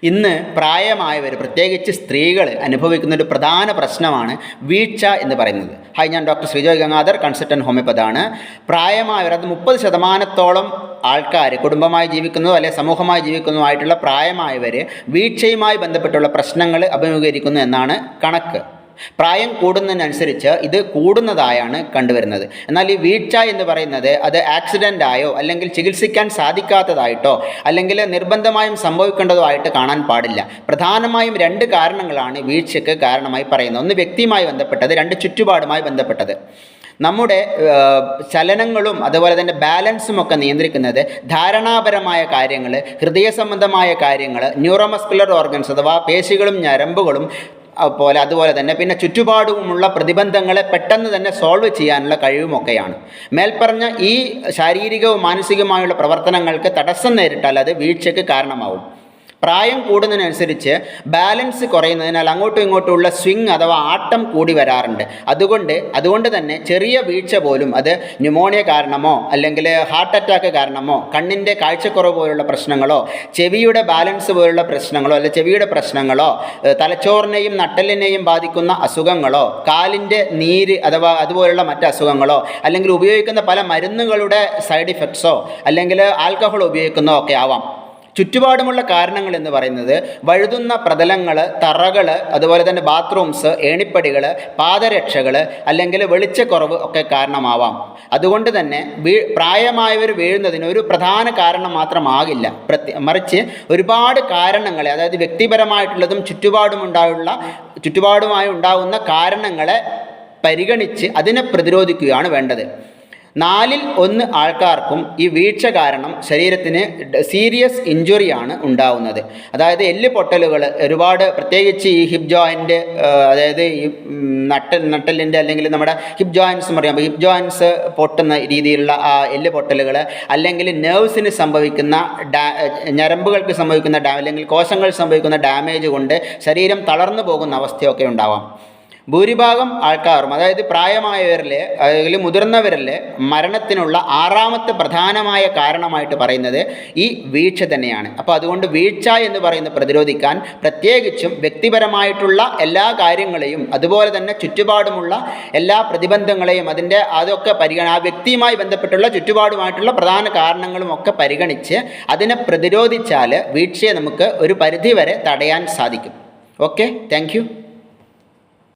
ഇന്ന് പ്രായമായവർ, പ്രത്യേകിച്ച് സ്ത്രീകൾ അനുഭവിക്കുന്ന ഒരു പ്രധാന പ്രശ്നമാണ് വീഴ്ച എന്ന് പറയുന്നത്. ഹായ്, ഞാൻ ഡോക്ടർ ശ്രീജോയ് ഗംഗാധർ, കൺസൾട്ടൻറ്റ് ഹോമിയോപ്പതാണ്. പ്രായമായവർ, അത് 30% ആൾക്കാർ കുടുംബമായി ജീവിക്കുന്നതോ അല്ലെങ്കിൽ സമൂഹമായി ജീവിക്കുന്നതുമായിട്ടുള്ള പ്രായമായവർ വീഴ്ചയുമായി ബന്ധപ്പെട്ടുള്ള പ്രശ്നങ്ങൾ അഭിമുഖീകരിക്കുന്നു എന്നാണ് കണക്ക്. പ്രായം കൂടുന്നതിനനുസരിച്ച് ഇത് കൂടുന്നതായാണ് കണ്ടുവരുന്നത്. എന്നാൽ ഈ വീഴ്ച എന്ന് പറയുന്നത് അത് ആക്സിഡൻ്റായോ അല്ലെങ്കിൽ ചികിത്സിക്കാൻ സാധിക്കാത്തതായിട്ടോ അല്ലെങ്കിൽ നിർബന്ധമായും സംഭവിക്കേണ്ടതോ ആയിട്ട് കാണാൻ പാടില്ല. പ്രധാനമായും 2 കാരണങ്ങളാണ് വീഴ്ചയ്ക്ക് കാരണമായി പറയുന്നത്. ഒന്ന് വ്യക്തിയുമായി ബന്ധപ്പെട്ടത്, 2 ചുറ്റുപാടുമായി ബന്ധപ്പെട്ടത്. നമ്മുടെ ചലനങ്ങളും അതുപോലെ തന്നെ ബാലൻസും ഒക്കെ നിയന്ത്രിക്കുന്നത് ധാരണാപരമായ കാര്യങ്ങൾ, ഹൃദയ സംബന്ധമായ കാര്യങ്ങൾ, ന്യൂറോമസ്കുലർ ഓർഗൻസ് അഥവാ പേശികളും ഞരമ്പുകളും അതുപോലെ തന്നെ പിന്നെ ചുറ്റുപാടുമുള്ള പ്രതിബന്ധങ്ങളെ പെട്ടെന്ന് തന്നെ സോൾവ് ചെയ്യാനുള്ള കഴിവുമൊക്കെയാണ്. മേൽപ്പറഞ്ഞ ഈ ശാരീരികവും മാനസികവുമായുള്ള പ്രവർത്തനങ്ങൾക്ക് തടസ്സം നേരിട്ടാൽ അത് വീഴ്ചയ്ക്ക് കാരണമാവും. പ്രായം കൂടുന്നതിനനുസരിച്ച് ബാലൻസ് കുറയുന്നതിനാൽ അങ്ങോട്ടും ഇങ്ങോട്ടുമുള്ള സ്വിങ് അഥവാ ആട്ടം കൂടി വരാറുണ്ട്. അതുകൊണ്ട് തന്നെ ചെറിയ വീഴ്ച പോലും അത് ന്യൂമോണിയ കാരണമോ അല്ലെങ്കിൽ ഹാർട്ട് അറ്റാക്ക് കാരണമോ കണ്ണിൻ്റെ കാഴ്ചക്കുറവ് പോലുള്ള പ്രശ്നങ്ങളോ ചെവിയുടെ ബാലൻസ് പോലുള്ള പ്രശ്നങ്ങളോ അല്ലെങ്കിൽ ചെവിയുടെ പ്രശ്നങ്ങളോ തലച്ചോറിനെയും നട്ടെല്ലിനെയും ബാധിക്കുന്ന അസുഖങ്ങളോ കാലിൻ്റെ നീര് അഥവാ അതുപോലുള്ള മറ്റ് അസുഖങ്ങളോ അല്ലെങ്കിൽ ഉപയോഗിക്കുന്ന പല മരുന്നുകളുടെ സൈഡ് ഇഫക്ട്സോ അല്ലെങ്കിൽ ആൽക്കഹോൾ ഉപയോഗിക്കുന്നതോ ഒക്കെ ആവാം. ചുറ്റുപാടുമുള്ള കാരണങ്ങൾ എന്ന് പറയുന്നത് വഴുതുന്ന പ്രതലങ്ങൾ, തറകൾ, അതുപോലെ തന്നെ ബാത്റൂംസ്, ഏണിപ്പടികൾ, പാദരക്ഷകൾ അല്ലെങ്കിൽ വെളിച്ചക്കുറവ് ഒക്കെ കാരണമാവാം. അതുകൊണ്ട് തന്നെ പ്രായമായവർ വീഴുന്നതിന് ഒരു പ്രധാന കാരണം മാത്രമാകില്ല, മറിച്ച് ഒരുപാട് കാരണങ്ങളെ, അതായത് വ്യക്തിപരമായിട്ടുള്ളതും ചുറ്റുപാടുമായി ഉണ്ടാകുന്ന കാരണങ്ങളെ പരിഗണിച്ച് അതിനെ പ്രതിരോധിക്കുകയാണ് വേണ്ടത്. 4ൽ 1 ആൾക്കാർക്കും ഈ വീഴ്ച കാരണം ശരീരത്തിന് സീരിയസ് ഇഞ്ചുറിയാണ് ഉണ്ടാവുന്നത്. അതായത് എല്ല് പൊട്ടലുകൾ ഒരുപാട്, പ്രത്യേകിച്ച് ഈ ഹിപ്പ് ജോയിൻ്റ്, അതായത് ഈ നട്ടലിൻ്റെ അല്ലെങ്കിൽ നമ്മുടെ ഹിപ്പ് ജോയിൻസ് പറയുമ്പോൾ ഹിപ്പ് ജോയിൻസ് പൊട്ടുന്ന രീതിയിലുള്ള ആ എല്ല് പൊട്ടലുകൾ, അല്ലെങ്കിൽ നെർവ്സിന് സംഭവിക്കുന്ന ഞരമ്പുകൾക്ക് സംഭവിക്കുന്ന അല്ലെങ്കിൽ കോശങ്ങൾ സംഭവിക്കുന്ന ഡാമേജ് കൊണ്ട് ശരീരം തളർന്നു പോകുന്ന അവസ്ഥയൊക്കെ ഉണ്ടാവാം. ഭൂരിഭാഗം ആൾക്കാരും, അതായത് പ്രായമായവരിൽ അല്ലെങ്കിൽ മുതിർന്നവരിൽ മരണത്തിനുള്ള 6ാമത്തെ പ്രധാനമായ കാരണമായിട്ട് പറയുന്നത് ഈ വീഴ്ച തന്നെയാണ്. അപ്പോൾ അതുകൊണ്ട് വീഴ്ച എന്ന് പറയുന്നത് പ്രതിരോധിക്കാൻ പ്രത്യേകിച്ചും വ്യക്തിപരമായിട്ടുള്ള എല്ലാ കാര്യങ്ങളെയും അതുപോലെ തന്നെ ചുറ്റുപാടുമുള്ള എല്ലാ പ്രതിബന്ധങ്ങളെയും അതൊക്കെ ആ വ്യക്തിയുമായി ബന്ധപ്പെട്ടുള്ള ചുറ്റുപാടുമായിട്ടുള്ള പ്രധാന കാരണങ്ങളും ഒക്കെ പരിഗണിച്ച് അതിനെ പ്രതിരോധിച്ചാൽ വീഴ്ചയെ നമുക്ക് ഒരു പരിധിവരെ തടയാൻ സാധിക്കും. Okay, thank you.